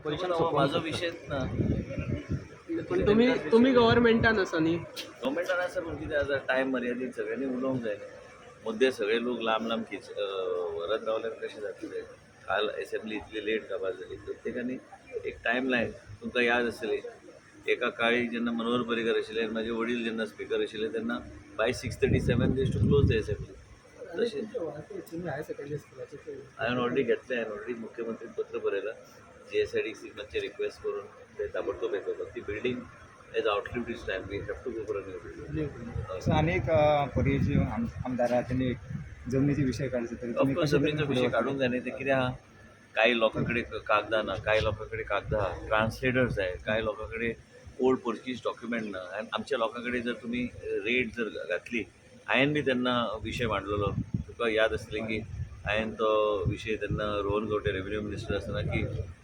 माझो विषय ना पण तुम्ही गव्हर्नमेंटान आसा न्ही. गव्हर्मेंटान आसा पूण कितें आसा टायम मर्यादीत सगळ्यांनी उलोवंक जाय मुद्दे सगळे लोक लांब लांब व्हरत रावल्यार कशें जातलें. काल असेंब्ली इतली लेट काबार जाली. प्रत्येकानी एक टायम लायन तुमकां याद आसतली एका काळी जेन्ना मनोहर पर्रीकर आशिल्ले आनी म्हजे वडील जेन्ना स्पीकर आशिल्ले तेन्ना by 6:37 day to close the assembly. तशें हांवें ऑलरेडी घेतलें. हांवें ऑलरेडी मुख्यमंत्री पत्र बरयलां GSIDC मातशें रिक्वेस्ट करून ते ताबडतोब हे करतात. ती building has outlived its time. We have to go for a new building. अनेक पर्यायी आमदार आहा त्यांनी जमनीचे विषय काढले तरी तुम्ही ऑफकोर्स जमनीचो विषय काडूंक जाय न्ही. ते कितें आहा काही लोकांकडे कागदां ना, काही लोकांकडे कागदां आहा, ट्रान्सलेटर्स जाय, काही लोकांकडे ओल्ड पोर्चुगीज डॉक्युमेंट ना. आनी आमच्या लोकांकडे जर तुमी रेट जर घातली हांवें बी तेन्ना विशय मांडलेलो. तुका याद आसतलें की हांवें तो विशय तेन्ना रोहन गवटे रेव्हेन्यू मिनिस्टर आसतना की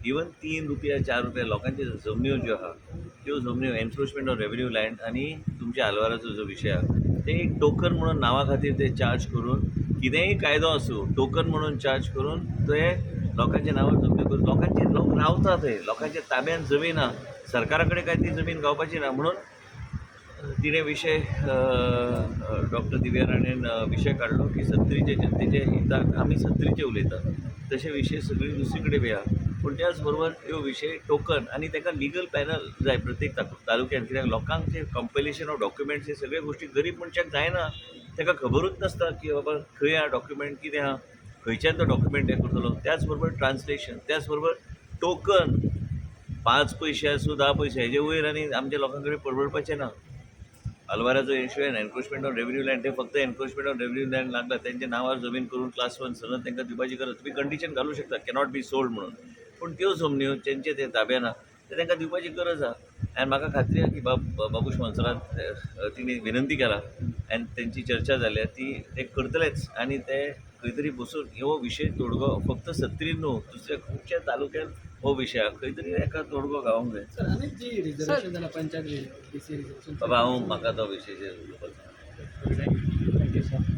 इवन 3 रुपया 4 रुपया लोकांच्यो जमन्यो ज्यो आहा त्यो जमन्यो एन्क्रोचमेंट ऑफ रेव्हेन्यू लँड आनी तुमच्या आलवाराचो जो विशय आहा ते एक टोकन म्हणून नांवा खातीर ते चार्ज करून कितेंय कायदो आसूं टोकन म्हणून चार्ज करून ते लोकांच्या नांवार जमन्यो करून लोकांचे लोक रावता थंय. लोकांच्या ताब्यात जमीन आहा. सरकारा कडेन काय ती जमीन गावपाची ना. म्हणून तिणे विषय डॉक्टर दिव्या राणेन विशय काडलो की सत्तरीचे जनतेचे हिताक आमी सत्तरीचे उलयतात तशे विशय सगळी दुसरे कडेन वेया. पूण त्याच बरोबर ह्यो विशय टोकन आनी ताका लिगल पॅनल जाय प्रत्येक तालुक्यात. कित्याक लोकांक ते कंपेलेशन ऑफ डॉक्युमेंट्स हे सगळे गोश्टी गरीब मनशाक जायना. ताका खबरूच नासता की बाबा खंय आहा डॉक्युमेंट कितें आहा खंयच्यान तो डॉक्युमेंट हे करतलो. त्याच बरोबर ट्रान्सलेशन त्याच बरोबर टोकन 5 पैसे आसूं 10 पैसे हेजे वयर आनी आमच्या लोकां कडेन परवडपाचें ना. अलवाराचो issue encroachment of revenue land ते फक्त एन्क्रोचमेंट ऑफ रेव्हेन्यू लँड लागला त्यांच्या नांवार जमीन करून क्लास 1 सनद तांकां दिवपाची गरज. तुम्ही कंडिशन घालूं शकता कॅनॉट बी सोल्ड म्हणून. पूण त्यो जमन्यो जेंचे ते ताब्यान आहा ते तांकां दिवपाची गरज आहा. आनी म्हाका खात्री आहा की बाबूश मनसरान तिणी विनंती केला आनी तेंची चर्चा जाल्या ती ते करतलेच आनी ते खंय तरी बसून हो विशय तोडगो फक्त सत्तरीन न्हू दुसऱ्या खुबश्या तालुक्यात हो विशय आहा खंय तरी एका तोडगो गावंक जाय. बाबा हांव म्हाका तो विशय थँक्यू सर.